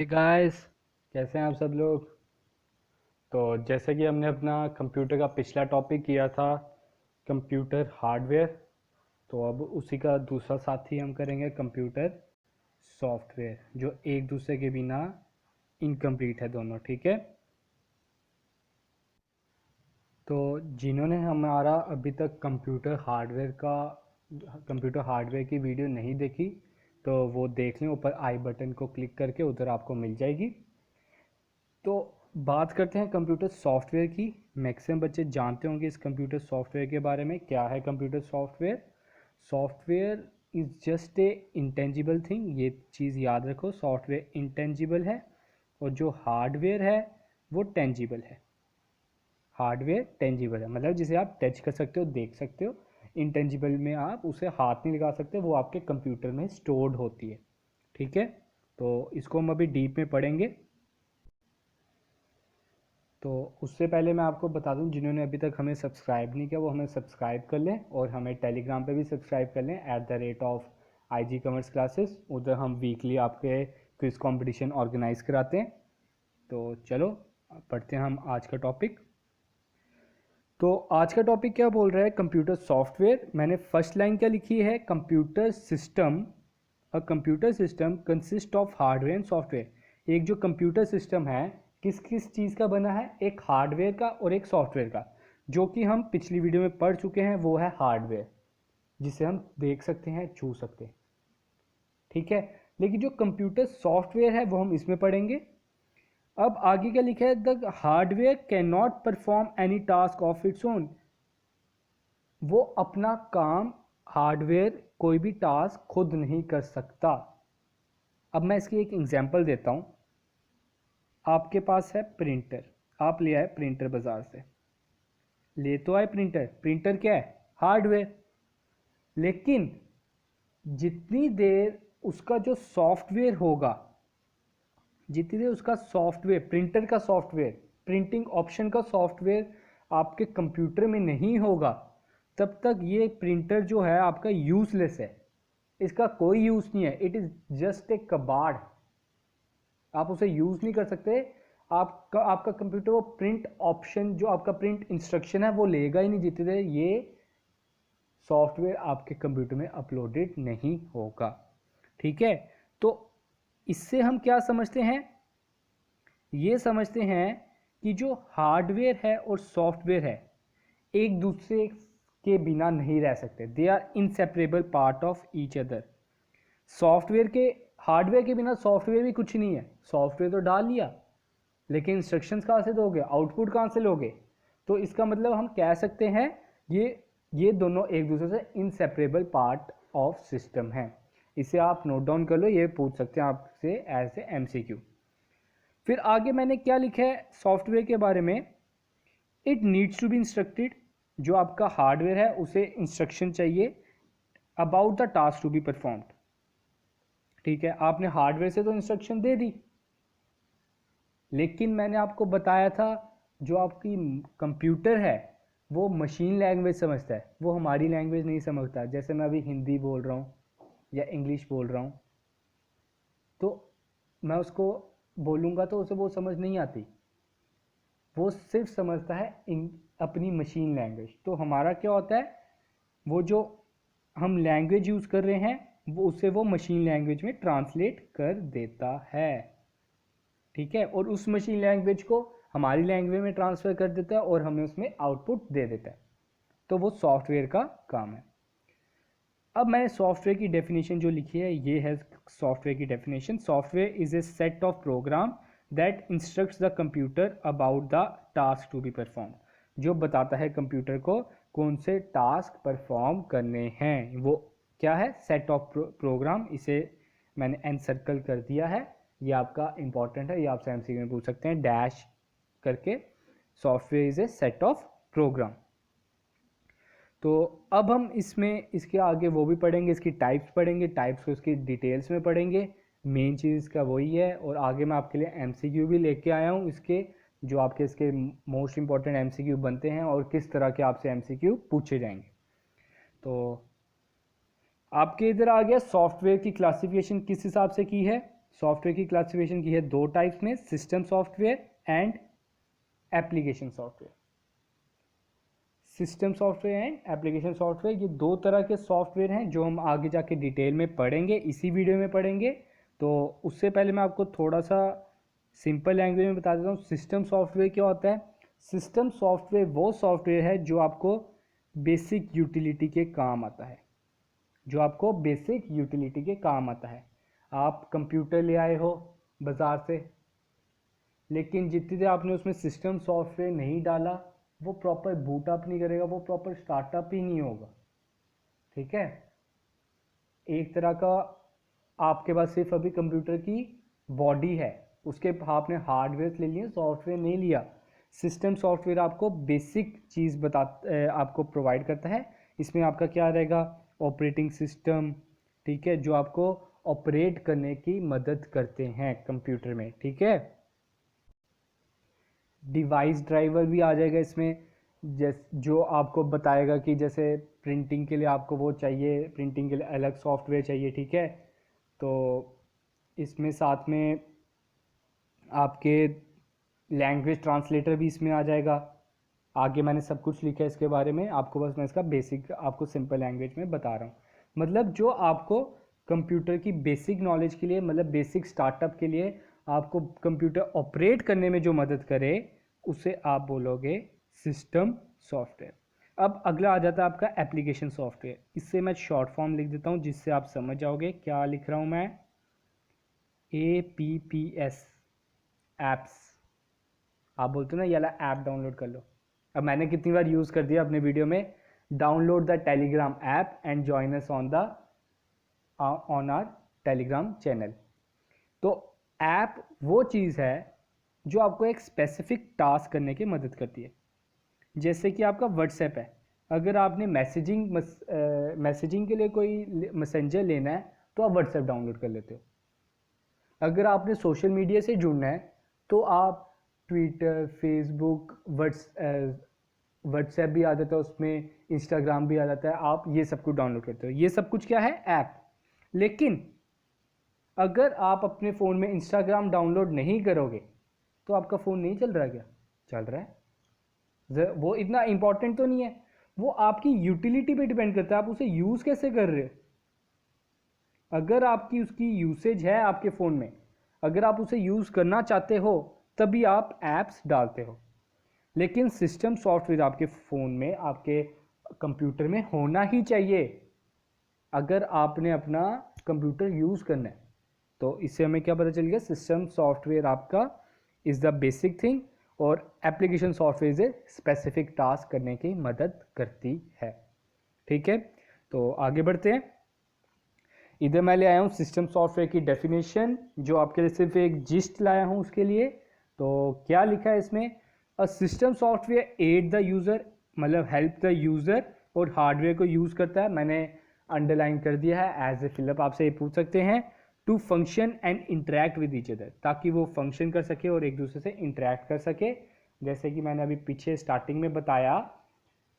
Hey guys, कैसे हैं आप सब लोग। तो जैसे कि हमने अपना कंप्यूटर का पिछला टॉपिक किया था, कंप्यूटर हार्डवेयर। तो अब उसी का दूसरा साथी हम करेंगे कंप्यूटर सॉफ्टवेयर, जो एक दूसरे के बिना इनकम्प्लीट है दोनों। ठीक है। तो जिन्होंने हमारा अभी तक कंप्यूटर हार्डवेयर की वीडियो नहीं देखी, तो वो देख लें। ऊपर आई बटन को क्लिक करके उधर आपको मिल जाएगी। तो बात करते हैं कंप्यूटर सॉफ्टवेयर की। मैक्सिमम बच्चे जानते होंगे इस कंप्यूटर सॉफ्टवेयर के बारे में। क्या है computer software? Software is just a intangible thing. ये चीज़ याद रखो, सॉफ्टवेयर इंटेंजिबल है और जो हार्डवेयर है वो टेंजिबल है। हार्डवेयर टेंजिबल है, मतलब जिसे आप टच कर सकते हो, देख सकते हो। इंटेंजिबल में आप उसे हाथ नहीं लगा सकते, वो आपके कंप्यूटर में स्टोर्ड होती है। ठीक है। तो इसको हम अभी डीप में पढ़ेंगे। तो उससे पहले मैं आपको बता दूं, जिन्होंने अभी तक हमें सब्सक्राइब नहीं किया वो हमें सब्सक्राइब कर लें, और हमें टेलीग्राम पे भी सब्सक्राइब कर लें @IG कॉमर्स क्लासेस। उधर हम वीकली आपके क्विज कंपटीशन ऑर्गेनाइज कराते हैं। तो चलो पढ़ते हैं हम आज का टॉपिक। तो आज का टॉपिक क्या बोल रहा है? Computer software. मैंने फर्स्ट लाइन क्या लिखी है? Computer system. A computer system consist of hardware and software. एक जो कंप्यूटर सिस्टम है किस किस चीज़ का बना है? एक हार्डवेयर का और एक सॉफ्टवेयर का। जो कि हम पिछली वीडियो में पढ़ चुके हैं, वो है हार्डवेयर, जिसे हम देख सकते हैं, छू सकते हैं। ठीक है। लेकिन जो कंप्यूटर सॉफ्टवेयर है वो हम इसमें पढ़ेंगे। अब आगे क्या लिखा है? The hardware can not perform any task of its own. वो अपना काम, हार्डवेयर कोई भी टास्क खुद नहीं कर सकता। अब मैं इसकी एक एग्जांपल देता हूं। आपके पास है प्रिंटर। आप ले आए प्रिंटर बाजार से। ले तो आए प्रिंटर। प्रिंटर क्या है? हार्डवेयर। लेकिन जितनी देर उसका जो सॉफ्टवेयर होगा, जितनी देर उसका सॉफ्टवेयर, प्रिंटर का सॉफ्टवेयर, प्रिंटिंग ऑप्शन का सॉफ्टवेयर आपके कंप्यूटर में नहीं होगा, तब तक ये प्रिंटर जो है आपका यूजलेस है। इसका कोई यूज नहीं है। इट इज जस्ट ए कबाड़। आप उसे यूज नहीं कर सकते। आपका कंप्यूटर वो प्रिंट ऑप्शन, जो आपका प्रिंट इंस्ट्रक्शन है, वो लेगा ही नहीं जितनी देर ये सॉफ्टवेयर आपके कंप्यूटर में अपलोडेड नहीं होगा। ठीक है। तो इससे हम क्या समझते हैं? ये समझते हैं कि जो हार्डवेयर है और सॉफ्टवेयर है, एक दूसरे के बिना नहीं रह सकते। They are inseparable part of each other. Software के, हार्डवेयर के बिना सॉफ्टवेयर भी कुछ नहीं है। सॉफ्टवेयर तो डाल लिया, लेकिन इंस्ट्रक्शंस कहाँ से दोगे? आउटपुट कहाँ से लोगे? तो इसका मतलब हम कह सकते हैं ये दोनों एक दूसरे से इनसेपरेबल पार्ट ऑफ सिस्टम है। इसे आप नोट डाउन कर लो, ये पूछ सकते हैं आपसे एज ए MCQ। फिर आगे मैंने क्या लिखा है सॉफ्टवेयर के बारे में? It needs to be instructed. जो आपका हार्डवेयर है उसे इंस्ट्रक्शन चाहिए about the task to be performed. ठीक है। आपने हार्डवेयर से तो इंस्ट्रक्शन दे दी, लेकिन मैंने आपको बताया था जो आपकी कंप्यूटर है वो मशीन लैंग्वेज समझता है, वो हमारी लैंग्वेज नहीं समझता। जैसे मैं अभी हिंदी बोल रहा हूँ या इंग्लिश बोल रहा हूँ, तो मैं उसको बोलूँगा तो उसे वो समझ नहीं आती। वो सिर्फ समझता है अपनी मशीन लैंग्वेज। तो हमारा क्या होता है, वो जो हम लैंग्वेज यूज़ कर रहे हैं वो मशीन लैंग्वेज में ट्रांसलेट कर देता है। ठीक है। और उस मशीन लैंग्वेज को हमारी लैंग्वेज में ट्रांसफ़र कर देता है और हमें उसमें आउटपुट दे देता है। तो वो सॉफ्टवेयर का काम है। अब मैंने सॉफ्टवेयर की डेफिनेशन जो लिखी है, ये है सॉफ्टवेयर की definition. Software is a set of program that instructs the computer about the task to be perform. जो बताता है कंप्यूटर को कौन से टास्क परफॉर्म करने हैं। वो क्या है? Set of program. इसे मैंने एन सर्कल कर दिया है। ये आपका इंपॉर्टेंट है, ये आपसे MCQ में पूछ सकते हैं डैश करके। Software is a set of program. तो अब हम इसमें इसके आगे वो भी पढ़ेंगे, इसकी टाइप्स पढ़ेंगे, टाइप्स को इसकी डिटेल्स में पढ़ेंगे। मेन चीज़ इसका वही है। और आगे मैं आपके लिए MCQ भी लेके आया हूँ इसके, जो आपके इसके मोस्ट इंपॉर्टेंट MCQ बनते हैं और किस तरह के आपसे MCQ पूछे जाएंगे। तो आपके इधर आ गया सॉफ्टवेयर की क्लासिफिकेशन किस हिसाब से की है। सॉफ्टवेयर की क्लासिफिकेशन की है दो टाइप्स में, system software and application software. System software and application software, ये दो तरह के सॉफ्टवेयर हैं जो हम आगे जाके डिटेल में पढ़ेंगे, इसी वीडियो में पढ़ेंगे। तो उससे पहले मैं आपको थोड़ा सा सिंपल लैंग्वेज में बता देता हूँ सिस्टम सॉफ्टवेयर क्या होता है। सिस्टम सॉफ्टवेयर वो सॉफ्टवेयर है जो आपको बेसिक यूटिलिटी के काम आता है, जो आपको बेसिक यूटिलिटी के काम आता है। आप कंप्यूटर ले आए हो बाज़ार से, लेकिन जितनी देर आपने उसमें सिस्टम सॉफ्टवेयर नहीं डाला, वो प्रॉपर बूट अप नहीं करेगा, वो प्रॉपर स्टार्टअप ही नहीं होगा। ठीक है, एक तरह का आपके पास सिर्फ अभी कंप्यूटर की बॉडी है, उसके आपने हार्डवेयर ले लिए, सॉफ्टवेयर नहीं लिया। सिस्टम सॉफ्टवेयर आपको बेसिक चीज़ आपको प्रोवाइड करता है। इसमें आपका क्या रहेगा, ऑपरेटिंग सिस्टम, ठीक है, जो आपको ऑपरेट करने की मदद करते हैं कंप्यूटर में। ठीक है, डिवाइस ड्राइवर भी आ जाएगा इसमें, जो आपको बताएगा कि जैसे प्रिंटिंग के लिए आपको वो चाहिए, प्रिंटिंग के लिए अलग सॉफ्टवेयर चाहिए। ठीक है, तो इसमें साथ में आपके लैंग्वेज ट्रांसलेटर भी इसमें आ जाएगा। आगे मैंने सब कुछ लिखा है इसके बारे में, आपको बस मैं इसका बेसिक आपको सिंपल लैंग्वेज में बता रहा हूँ। मतलब जो आपको कंप्यूटर की बेसिक नॉलेज के लिए, मतलब बेसिक स्टार्टअप के लिए आपको कंप्यूटर ऑपरेट करने में जो मदद करे, उसे आप बोलोगे सिस्टम सॉफ्टवेयर। अब अगला आ जाता है आपका एप्लीकेशन सॉफ्टवेयर। इससे मैं शॉर्ट फॉर्म लिख देता हूँ जिससे आप समझ जाओगे क्या लिख रहा हूँ मैं। APPS, apps. आप बोलते हो ना, ये वाला ऐप डाउनलोड कर लो। अब मैंने कितनी बार यूज़ कर दिया अपने वीडियो में, download the Telegram app and join us on our Telegram channel. तो ऐप वो चीज़ है जो आपको एक स्पेसिफिक टास्क करने की मदद करती है। जैसे कि आपका व्हाट्सएप है, अगर आपने मैसेजिंग के लिए कोई मैसेंजर लेना है तो आप व्हाट्सएप डाउनलोड कर लेते हो। अगर आपने सोशल मीडिया से जुड़ना है तो आप ट्विटर, फेसबुक, व्हाट्सएप भी आ जाता है उसमें, इंस्टाग्राम भी आ जाता है, आप ये सब कुछ डाउनलोड करते हो। ये सब कुछ क्या है, ऐप। लेकिन अगर आप अपने फ़ोन में इंस्टाग्राम डाउनलोड नहीं करोगे तो आपका फ़ोन नहीं चल रहा, क्या चल रहा है, वो इतना इंपॉर्टेंट तो नहीं है। वो आपकी यूटिलिटी पे डिपेंड करता है, आप उसे यूज़ कैसे कर रहे हो। अगर आपकी उसकी यूसेज है आपके फ़ोन में, अगर आप उसे यूज़ करना चाहते हो, तभी आप ऐप्स डालते हो। लेकिन सिस्टम सॉफ्टवेयर आपके फ़ोन में, आपके कंप्यूटर में होना ही चाहिए अगर आपने अपना कंप्यूटर यूज़ करना है। तो इससे हमें क्या पता चल गया, सिस्टम सॉफ्टवेयर आपका इज़ द बेसिक थिंग और एप्लीकेशन सॉफ्टवेयर से स्पेसिफिक टास्क करने की मदद करती है। ठीक है, तो आगे बढ़ते हैं। इधर मैं ले आया हूँ सिस्टम सॉफ्टवेयर की डेफिनेशन, जो आपके लिए सिर्फ एक जिस्ट लाया हूँ उसके लिए। तो क्या लिखा है इसमें, a system software aid the user, मतलब हेल्प द यूज़र, और हार्डवेयर को यूज़ करता है। मैंने अंडरलाइन कर दिया है, एज ए फिलअप आपसे ये पूछ सकते हैं, to function and interact with each other, ताकि वो फंक्शन कर सके और एक दूसरे से इंटरेक्ट कर सके। जैसे कि मैंने अभी पीछे स्टार्टिंग में बताया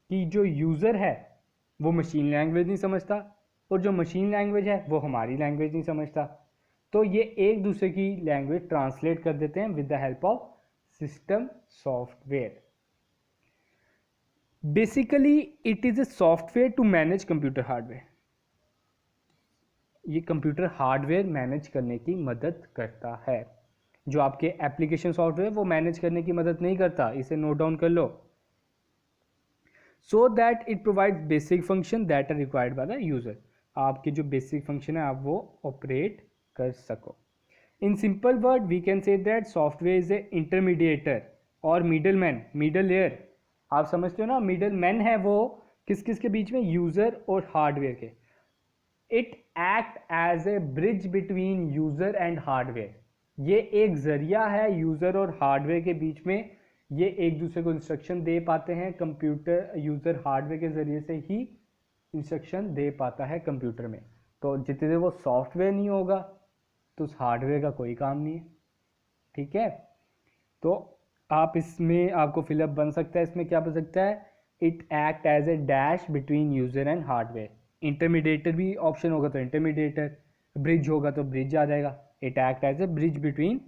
कि जो यूज़र है वो मशीन लैंग्वेज नहीं समझता, और जो मशीन लैंग्वेज है वो हमारी लैंग्वेज नहीं समझता। तो ये एक दूसरे की लैंग्वेज ट्रांसलेट कर देते हैं with the help of system software. Basically it is a software to manage computer hardware. ये कंप्यूटर हार्डवेयर मैनेज करने की मदद करता है। जो आपके एप्लीकेशन सॉफ्टवेयर वो मैनेज करने की मदद नहीं करता, इसे नोट डाउन कर लो। So that it provide basic function that are required by the user. आपके जो बेसिक फंक्शन है आप वो ऑपरेट कर सको। In simple word we can say that software is a intermediator और मिडल मैन, मिडल लेयर। आप समझते हो ना, मिडल मैन है वो किस किस के बीच में, यूजर और हार्डवेयर के। It act as a bridge between user and hardware. ये एक जरिया है यूजर और हार्डवेयर के बीच में। ये एक दूसरे को इंस्ट्रक्शन दे पाते हैं, कंप्यूटर यूजर हार्डवेयर के जरिए से ही इंस्ट्रक्शन दे पाता है कंप्यूटर में। तो जितने देर वो सॉफ्टवेयर नहीं होगा तो उस हार्डवेयर का कोई काम नहीं है। ठीक है, तो आप इसमें आपको फिलअप बन सकता है, इसमें क्या बन सकता है, it act as a dash between user and hardware. Intermediator भी ऑप्शन होगा तो इंटरमीडिएटर, ब्रिज होगा तो ब्रिज आ जाएगा। It act as a bridge between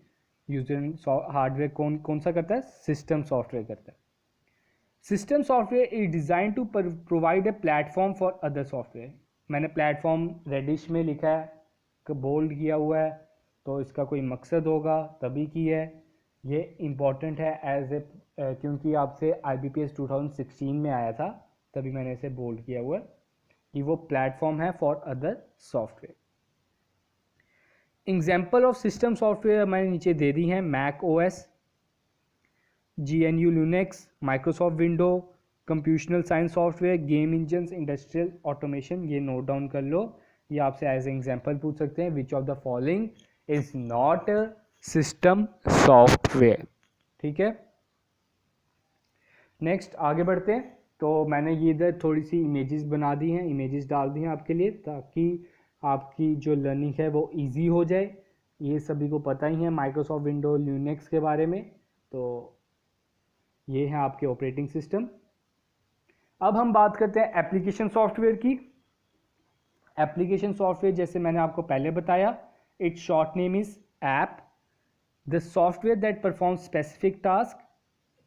user and hardware. कौन सा करता है? सिस्टम सॉफ्टवेयर करता है। System software is design to provide a platform for other software. मैंने प्लेटफॉर्म रेडिश में लिखा है, बोल्ड किया हुआ है, तो इसका कोई मकसद होगा तभी की है। ये इम्पॉर्टेंट है एज ए क्योंकि आपसे IBPS 2016 में आया था, तभी मैंने इसे बोल्ड किया हुआ है कि वो प्लेटफॉर्म है for other software. Example of system software मैंने नीचे दे दी हैं, Mac OS, GNU Linux, Microsoft window, computational science software, game engines, industrial automation. ये नोट डाउन कर लो, ये आपसे एज एग्जाम्पल पूछ सकते हैं, which of the following is not system software. ठीक है, नेक्स्ट आगे बढ़ते हैं। तो मैंने ये इधर थोड़ी सी इमेजेस बना दी हैं, इमेजेस डाल दी हैं आपके लिए, ताकि आपकी जो लर्निंग है वो इजी हो जाए। ये सभी को पता ही है माइक्रोसॉफ्ट विंडो लिनक्स के बारे में, तो ये है आपके ऑपरेटिंग सिस्टम। अब हम बात करते हैं एप्लीकेशन सॉफ्टवेयर की। एप्लीकेशन सॉफ्टवेयर जैसे मैंने आपको पहले बताया, it's short name is app. The software that perform specific task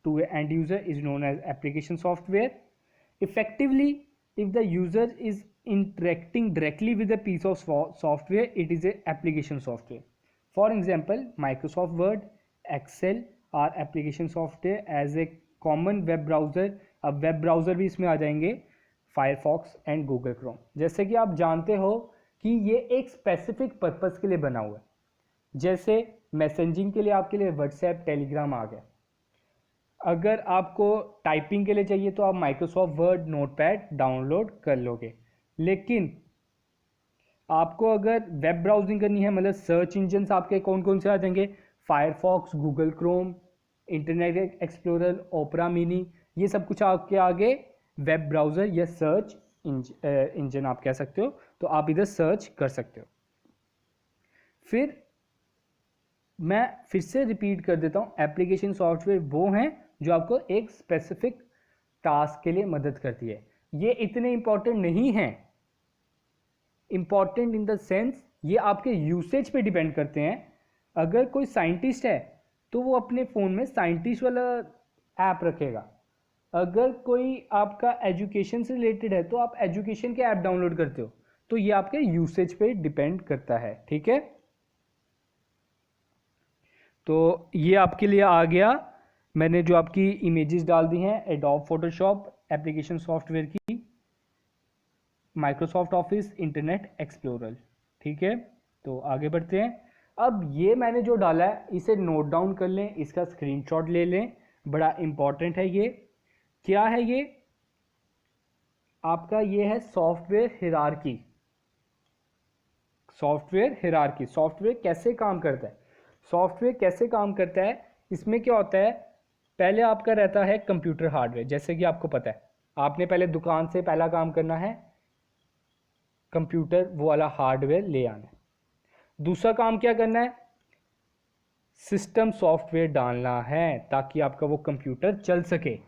to an end user is known as application software. Effectively, if the user is interacting directly with a piece of software, it is a application software. For example, Microsoft Word, Excel are application software as a common web browser. अब web browser भी इसमें आ जाएंगे, Firefox and Google Chrome. जैसे कि आप जानते हो कि ये एक स्पेसिफिक पर्पस के लिए बना हुआ है। जैसे मैसेजिंग के लिए आपके लिए व्हाट्सएप, टेलीग्राम आ गया। अगर आपको टाइपिंग के लिए चाहिए तो आप माइक्रोसॉफ्ट वर्ड, नोटपैड डाउनलोड कर लोगे। लेकिन आपको अगर वेब ब्राउजिंग करनी है, मतलब सर्च इंजन आपके कौन कौन से आ जाएंगे? Firefox, Google Chrome, internet explorer, opera mini, ये सब कुछ आपके आगे वेब ब्राउज़र या सर्च इंजन आप कह सकते हो। तो आप इधर सर्च कर सकते हो। फिर मैं फिर से रिपीट कर देता हूँ, एप्लीकेशन सॉफ्टवेयर वो हैं जो आपको एक स्पेसिफिक टास्क के लिए मदद करती है। ये इतने इंपॉर्टेंट नहीं हैं, इंपॉर्टेंट इन द सेंस ये आपके यूसेज पे डिपेंड करते हैं। अगर कोई साइंटिस्ट है तो वो अपने फ़ोन में साइंटिस्ट वाला ऐप रखेगा। अगर कोई आपका एजुकेशन से रिलेटेड है तो आप एजुकेशन के ऐप डाउनलोड करते हो। तो ये आपके यूसेज पे डिपेंड करता है। ठीक है, तो ये आपके लिए आ गया। मैंने जो आपकी इमेजेस डाल दी हैं, एडोब फोटोशॉप एप्लीकेशन सॉफ्टवेयर की, माइक्रोसॉफ्ट ऑफिस, इंटरनेट एक्सप्लोरर। ठीक है, तो आगे बढ़ते हैं। अब ये मैंने जो डाला है इसे नोट डाउन कर लें, इसका स्क्रीनशॉट ले लें, बड़ा इंपॉर्टेंट है ये। क्या है ये? आपका ये है software hierarchy. Software hierarchy, software कैसे काम करता है? सॉफ्टवेयर कैसे काम करता है, इसमें क्या होता है? पहले आपका रहता है कंप्यूटर हार्डवेयर। जैसे कि आपको पता है, आपने पहले दुकान से पहला काम करना है, कंप्यूटर वो वाला हार्डवेयर ले आना है। दूसरा काम क्या करना है? सिस्टम सॉफ्टवेयर डालना है ताकि आपका वो कंप्यूटर चल सके।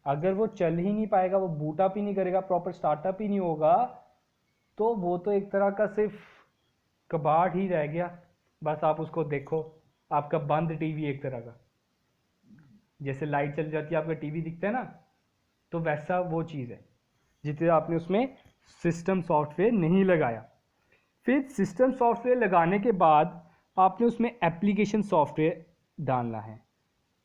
अगर वो चल ही नहीं पाएगा, वो बूट अप ही नहीं करेगा, प्रॉपर स्टार्टअप ही नहीं होगा, तो वो तो एक तरह का सिर्फ कबाड़ ही रह गया। बस आप उसको देखो, आपका बंद टीवी एक तरह का, जैसे लाइट चल जाती है आपका टीवी दिखता है ना, तो वैसा वो चीज़ है जितने आपने उसमें सिस्टम सॉफ्टवेयर नहीं लगाया। फिर सिस्टम सॉफ्टवेयर लगाने के बाद आपने उसमें एप्लीकेशन सॉफ्टवेयर डालना है।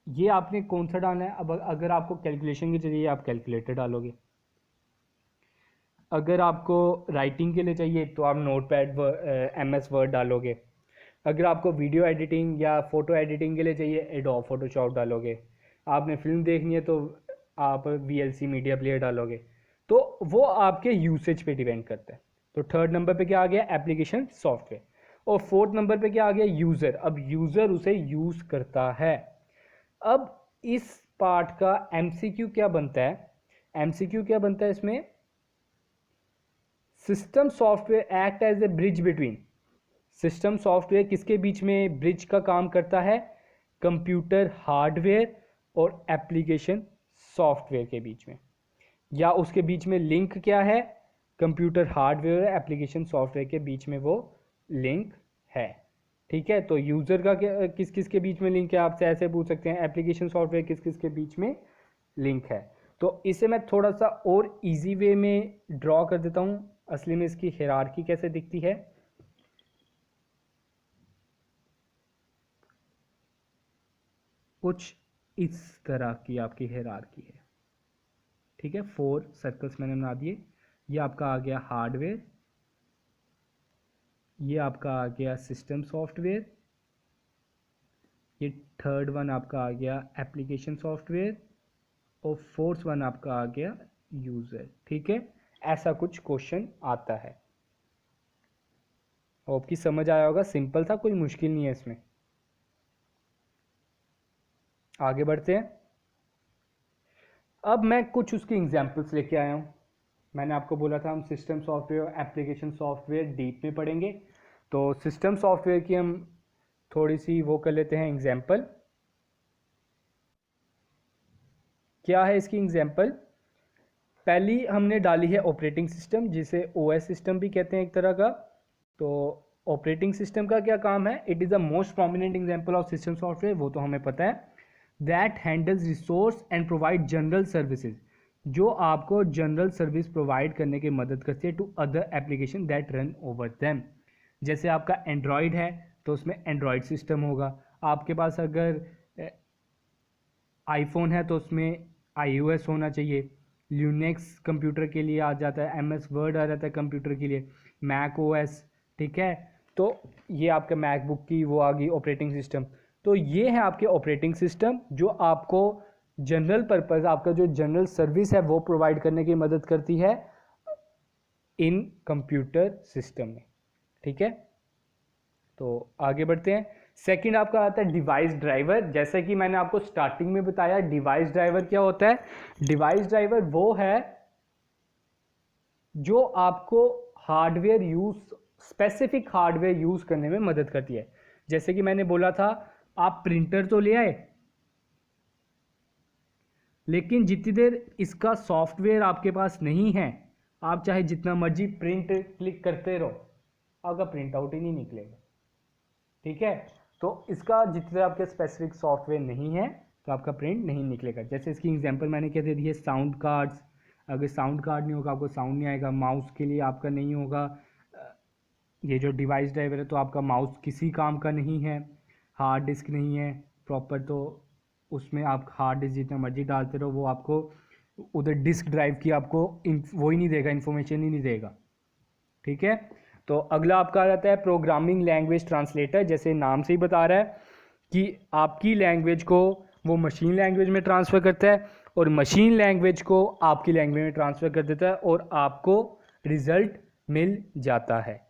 ये आपने कौन सा डालना है? अब अगर आपको कैलकुलेशन की चाहिए आप कैलकुलेटर डालोगे, अगर आपको राइटिंग के लिए चाहिए तो आप नोटपैड MS वर्ड डालोगे, अगर आपको वीडियो एडिटिंग या फ़ोटो एडिटिंग के लिए चाहिए एडोब फोटोशॉप डालोगे, आपने फिल्म देखनी है तो आप VLC मीडिया प्लेयर डालोगे। तो वो आपके यूसेज पे डिपेंड करता है। तो थर्ड नंबर पे क्या आ गया? Application software. और फोर्थ नंबर पे क्या आ गया? यूज़र। अब यूज़र उसे यूज़ करता है। अब इस पार्ट का MCQ क्या बनता है? MCQ क्या बनता है इसमें? System software act as a bridge between. System software किसके बीच में ब्रिज का काम करता है? कंप्यूटर हार्डवेयर और एप्लीकेशन सॉफ्टवेयर के बीच में, या उसके बीच में लिंक क्या है? कंप्यूटर हार्डवेयर और एप्लीकेशन सॉफ्टवेयर के बीच में वो लिंक है। ठीक है, तो यूज़र का क्या किस किस के बीच में लिंक है, आपसे ऐसे पूछ सकते हैं। एप्लीकेशन सॉफ्टवेयर किस किस के बीच में लिंक है। तो इसे मैं थोड़ा सा और इजी वे में ड्रॉ कर देता हूँ। असली में इसकी हायरार्की कैसे दिखती है, कुछ इस तरह की आपकी हायरार्की है। ठीक है, 4 सर्कल्स मैंने बना दिए। ये आपका आ गया हार्डवेयर, ये आपका आ गया सिस्टम सॉफ्टवेयर, ये थर्ड वन आपका आ गया एप्लीकेशन सॉफ्टवेयर, और फोर्थ वन आपका आ गया यूज़र। ठीक है, ऐसा कुछ क्वेश्चन आता है। आपकी समझ आया होगा, सिंपल था, कोई मुश्किल नहीं है इसमें। आगे बढ़ते हैं। अब मैं कुछ उसकी एग्जांपल्स लेके आया हूँ। मैंने आपको बोला था हम सिस्टम सॉफ्टवेयर और एप्लीकेशन सॉफ्टवेयर डीप में पढ़ेंगे, तो सिस्टम सॉफ्टवेयर की हम थोड़ी सी वो कर लेते हैं एग्जांपल। क्या है इसकी एग्जांपल? पहली हमने डाली है ऑपरेटिंग सिस्टम, जिसे ओएस सिस्टम भी कहते हैं एक तरह का। तो ऑपरेटिंग सिस्टम का क्या काम है? It is the most prominent example of system software, वो तो हमें पता है। That handles resource and provide general services, जो आपको जनरल सर्विस प्रोवाइड करने की मदद करती है to other application that run over them. जैसे आपका एंड्रॉयड है तो उसमें एंड्रॉयड सिस्टम होगा, आपके पास अगर आईफोन है तो उसमें iOS होना चाहिए। ल्यूनेक्स कंप्यूटर के लिए आ जाता है, MS वर्ड आ जाता है कंप्यूटर के लिए, मैक OS। ठीक है, तो ये आपका मैकबुक की वो आ गई ऑपरेटिंग सिस्टम। तो ये है आपके ऑपरेटिंग सिस्टम जो आपको जनरल पर्पस, आपका जो जनरल सर्विस है वो प्रोवाइड करने की मदद करती है इन कंप्यूटर सिस्टम में। ठीक है, तो आगे बढ़ते हैं। सेकंड आपका आता है डिवाइस ड्राइवर। जैसे कि मैंने आपको स्टार्टिंग में बताया, डिवाइस ड्राइवर क्या होता है? डिवाइस ड्राइवर वो है जो आपको hardware use, specific hardware use करने में मदद करती है। जैसे कि मैंने बोला था, आप प्रिंटर तो ले आए, लेकिन जितनी देर इसका सॉफ्टवेयर आपके पास नहीं है, आप चाहे जितना मर्जी प्रिंट क्लिक करते रहो, आपका प्रिंट आउट ही नहीं निकलेगा। ठीक है, तो इसका जितने आपके स्पेसिफिक सॉफ्टवेयर नहीं है तो आपका प्रिंट नहीं निकलेगा। जैसे इसकी एग्जांपल मैंने क्या दे दी है, साउंड कार्ड्स। अगर साउंड कार्ड नहीं होगा आपको साउंड नहीं आएगा। माउस के लिए आपका नहीं होगा, ये जो डिवाइस ड्राइवर है तो आपका माउस किसी काम का नहीं है। हार्ड डिस्क नहीं है प्रॉपर, तो उसमें आप हार्ड डिस्क जितना मर्जी डालते रहो, वो आपको उधर डिस्क ड्राइव की आपको वो ही नहीं देगा, इन्फॉर्मेशन ही नहीं देगा। ठीक है, तो अगला आपका आ जाता है प्रोग्रामिंग लैंग्वेज ट्रांसलेटर। जैसे नाम से ही बता रहा है कि आपकी लैंग्वेज को वो मशीन लैंग्वेज में ट्रांसफ़र करता है, और मशीन लैंग्वेज को आपकी लैंग्वेज में ट्रांसफ़र कर देता है, और आपको रिजल्ट मिल जाता है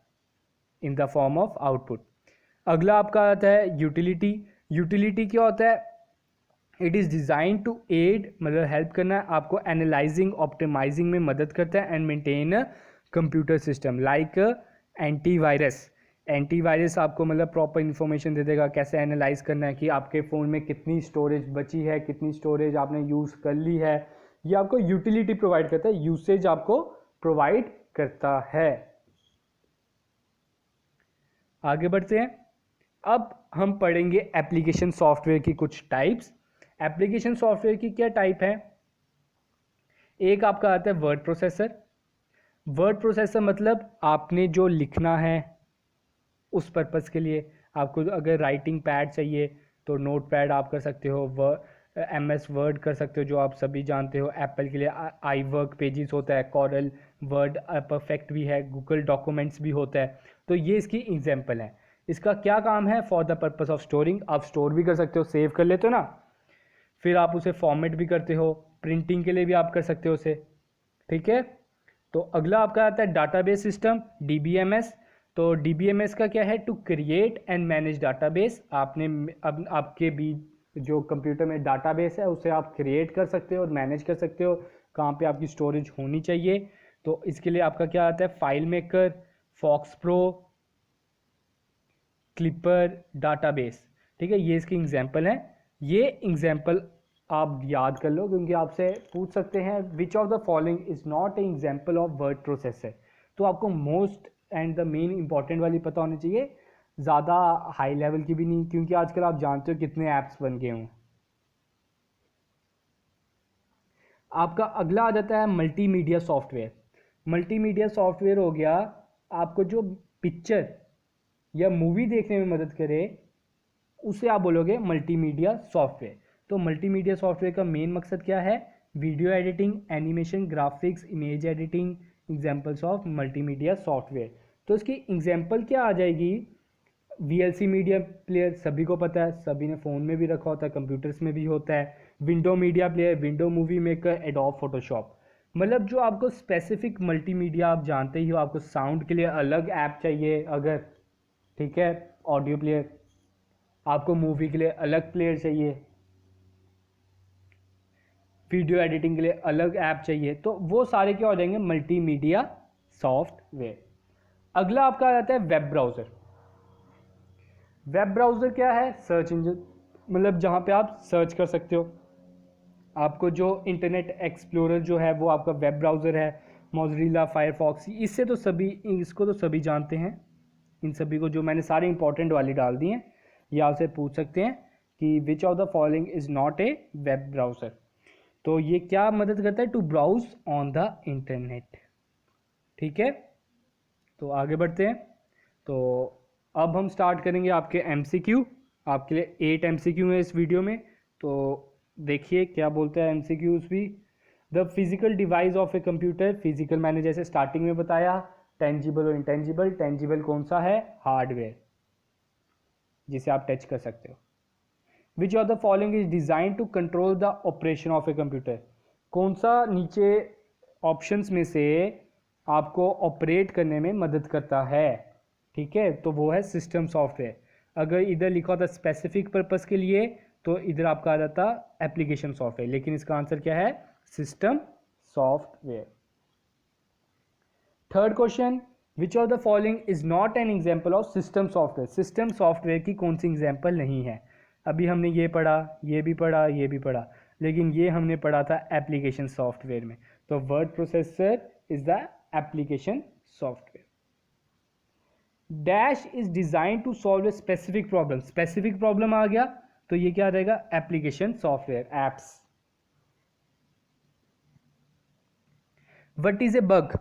in the form of output. अगला आपका आता है यूटिलिटी। यूटिलिटी क्या होता है? It is design to aid, मतलब हेल्प करना है आपको, एनालाइजिंग ऑप्टिमाइजिंग में मदद करता है, and maintain computer system like antivirus. Antivirus आपको मतलब प्रॉपर इन्फॉर्मेशन दे देगा, कैसे एनालाइज करना है कि आपके फ़ोन में कितनी स्टोरेज बची है, कितनी स्टोरेज आपने यूज़ कर ली है। ये आपको यूटिलिटी प्रोवाइड करता है, यूसेज आपको प्रोवाइड करता है। आगे बढ़ते हैं। अब हम पढ़ेंगे एप्लीकेशन सॉफ्टवेयर की कुछ टाइप्स। एप्लीकेशन सॉफ्टवेयर की क्या टाइप है? एक आपका आता है वर्ड प्रोसेसर। वर्ड प्रोसेसर मतलब आपने जो लिखना है उस पर्पज़ के लिए, आपको अगर राइटिंग पैड चाहिए तो नोट पैड आप कर सकते हो, MS वर्ड कर सकते हो जो आप सभी जानते हो। एप्पल के लिए आई वर्क पेजेस होता है, कॉरल वर्ड परफेक्ट भी है, गूगल डॉक्यूमेंट्स भी होता है। तो ये इसकी एग्जांपल है। इसका क्या काम है? For the purpose of storing, आप स्टोर भी कर सकते हो, सेव कर लेते हो ना, फिर आप उसे फॉर्मेट भी करते हो, प्रिंटिंग के लिए भी आप कर सकते हो उसे। ठीक है, तो अगला आपका आता है डाटाबेस सिस्टम, DBMS। तो DBMS का क्या है? To create and manage database. आपने अब आपके बीच जो कंप्यूटर में डाटाबेस है उसे आप क्रिएट कर सकते हो और मैनेज कर सकते हो, कहाँ पे आपकी स्टोरेज होनी चाहिए। तो इसके लिए आपका क्या आता है? File maker, fox pro, clipper, database. ठीक है, ये इसकी एग्जांपल है। ये एग्जांपल आप याद कर लो, क्योंकि आपसे पूछ सकते हैं which of the following is not a example of word processor. तो आपको most and the main important वाली पता होनी चाहिए, ज़्यादा हाई लेवल की भी नहीं, क्योंकि आजकल आप जानते हो कितने ऐप्स बन गए हों। आपका अगला आ जाता है मल्टीमीडिया सॉफ्टवेयर। मल्टीमीडिया सॉफ्टवेयर हो गया आपको जो पिक्चर या मूवी देखने में मदद करे, उसे आप बोलोगे मल्टीमीडिया सॉफ्टवेयर। तो मल्टीमीडिया सॉफ्टवेयर का मेन मकसद क्या है? Video editing, animation, graphics, image editing, examples of multimedia software. तो इसकी एग्जांपल क्या आ जाएगी? VLC मीडिया प्लेयर सभी को पता है, सभी ने फ़ोन में भी रखा होता है, कंप्यूटर्स में भी होता है। Window media player, window movie maker, adobe Photoshop. मतलब जो आपको स्पेसिफिक मल्टीमीडिया, आप जानते ही हो, आपको साउंड के लिए अलग ऐप चाहिए अगर, ठीक है, ऑडियो प्लेयर, आपको मूवी के लिए अलग प्लेयर चाहिए, वीडियो एडिटिंग के लिए अलग ऐप चाहिए, तो वो सारे क्या हो जाएंगे? Multimedia software. अगला आपका आ जाता है वेब ब्राउज़र। वेब ब्राउज़र क्या है? सर्च इंजन, मतलब जहाँ पे आप सर्च कर सकते हो। आपको जो इंटरनेट एक्सप्लोरर जो है वो आपका वेब ब्राउज़र है, मोज़िला, फायरफॉक्स, इससे तो सभी, इसको तो सभी जानते हैं। इन सभी को जो मैंने सारे इंपॉर्टेंट वाली डाल दी हैं, ये आपसे पूछ सकते हैं कि which of the following is not a web browser. तो ये क्या मदद करता है? To browse on the internet. ठीक है, तो आगे बढ़ते हैं। तो अब हम स्टार्ट करेंगे आपके MCQ। आपके लिए 8 MCQ है इस वीडियो में, तो देखिए क्या बोलता है MCQs भी। The physical device of a computer. Physical मैंने जैसे स्टार्टिंग में बताया, टेंजिबल और इंटेंजिबल। टेंजिबल कौन सा है? हार्डवेयर, जिसे आप टच कर सकते हो। Which of the following is design to control the operation of a computer. कौन सा नीचे ऑप्शंस में से आपको ऑपरेट करने में मदद करता है? ठीक है, तो वो है सिस्टम सॉफ्टवेयर। अगर इधर लिखा होता स्पेसिफिक पर्पस के लिए, तो इधर आपका आ जाता एप्लीकेशन सॉफ्टवेयर, लेकिन इसका आंसर क्या है? System software. Third question, which of the following is not an example of system software. System software की कौन सी एग्जाम्पल नहीं है? अभी हमने ये पढ़ा, ये भी पढ़ा, ये भी पढ़ा, लेकिन ये हमने पढ़ा था एप्लीकेशन सॉफ्टवेयर में। तो word processor is the application software. Dash is design to solve a specific problem. Specific problem आ गया, तो ये क्या रहेगा? Application software, apps. What is a bug?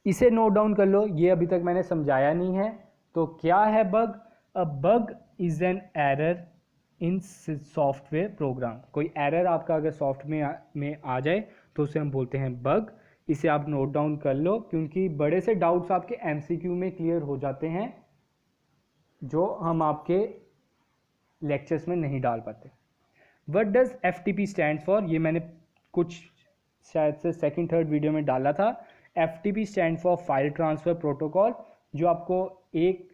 इसे नोट डाउन कर लो, ये अभी तक मैंने समझाया नहीं है। तो क्या है bug? A bug is an error in software program. कोई एरर आपका अगर सॉफ्टवेयर में आ जाए तो उसे हम बोलते हैं बग। इसे आप नोट डाउन कर लो, क्योंकि बड़े से डाउट्स आपके MCQ में क्लियर हो जाते हैं जो हम आपके लेक्चर्स में नहीं डाल पाते। What does FTP stand for? ये मैंने कुछ शायद से सेकंड थर्ड वीडियो में डाला था। FTP stand for file transfer protocol, जो आपको एक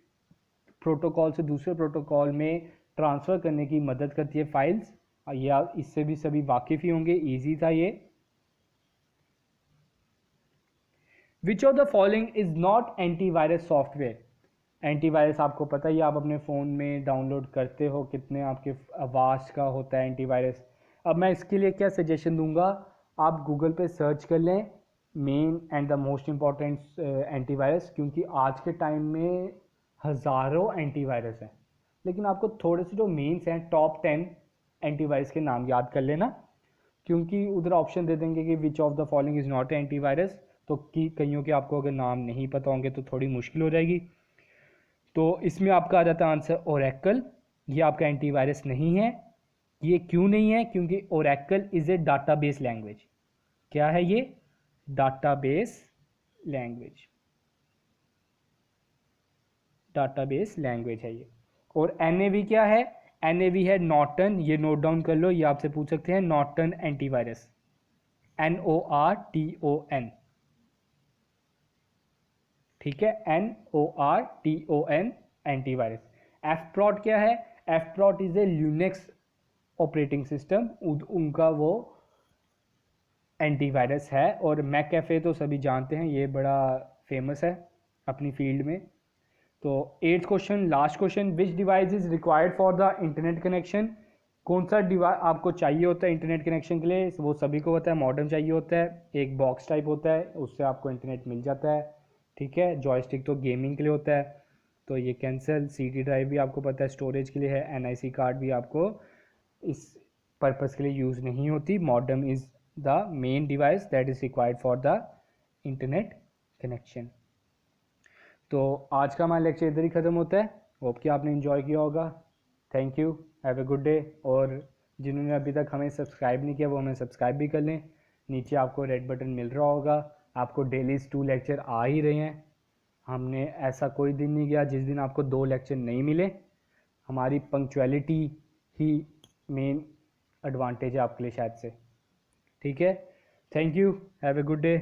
प्रोटोकॉल से दूसरे प्रोटोकॉल में ट्रांसफ़र करने की मदद करती है फाइल्स। ये आप इससे भी सभी वाकिफ़ ही होंगे, ईजी था ये। विच of the following is not antivirus software? Antivirus आपको पता ही, आप अपने फ़ोन में डाउनलोड करते हो, कितने आपके आवाज़ का होता है एंटीवायरस। अब मैं इसके लिए क्या सजेशन दूंगा, आप गूगल पे सर्च कर लें main and the most important antivirus, क्योंकि आज के टाइम में हज़ारों एंटीवायरस हैं, लेकिन आपको थोड़े से जो मेन्स हैं, टॉप 10 एंटीवायरस के नाम याद कर लेना, क्योंकि उधर ऑप्शन दे देंगे कि which of the following is not antivirus, तो कईयों के आपको अगर नाम नहीं पता होंगे तो थोड़ी मुश्किल हो जाएगी। तो इसमें आपका आ जाता है आंसर ओरेकल। ये आपका एंटीवायरस नहीं है। ये क्यों नहीं है? क्योंकि Oracle is a database language. क्या है ये? डाटाबेस लैंग्वेज, डाटाबेस लैंग्वेज है ये। और NAV क्या है? NAV है नॉर्टन। ये नोट डाउन कर लो, ये आपसे पूछ सकते हैं, नॉर्टन एंटीवायरस, NORTON। ठीक है, NORTON एंटीवायरस। एफप्रॉट क्या है? एफप्रॉट इज ए ल्यूनेक्स ऑपरेटिंग सिस्टम, उनका वो एंटीवायरस है। और मैकएफे तो सभी जानते हैं, ये बड़ा फेमस है अपनी फील्ड में। तो 8th question, last question, which device is required for the internet connection? कौन सा डिवाइस आपको चाहिए होता है इंटरनेट कनेक्शन के लिए? वो सभी को होता है, मॉडेम चाहिए होता है, एक बॉक्स टाइप होता है, उससे आपको इंटरनेट मिल जाता है। ठीक है, जॉयस्टिक तो गेमिंग के लिए होता है। तो ये कैंसिल। CD ड्राइव भी आपको पता है स्टोरेज के लिए है। NIC कार्ड भी आपको इस पर्पज़ के लिए यूज़ नहीं होती। Modem is the main device that is required for the internet connection. तो आज का हमारा लेक्चर इधर ही ख़त्म होता है। होप कि आपने इन्जॉय किया होगा। Thank you, have a good day. और जिन्होंने अभी तक हमें सब्सक्राइब नहीं किया वो हमें सब्सक्राइब भी कर लें। नीचे आपको रेड बटन मिल रहा होगा। आपको डेली 2 लेक्चर आ ही रहे हैं। हमने ऐसा कोई दिन नहीं गया जिस दिन आपको 2 लेक्चर नहीं मिले। हमारी पंक्चुअलिटी ही मेन एडवांटेज है आपके लिए शायद से। ठीक है, thank you, have a good day.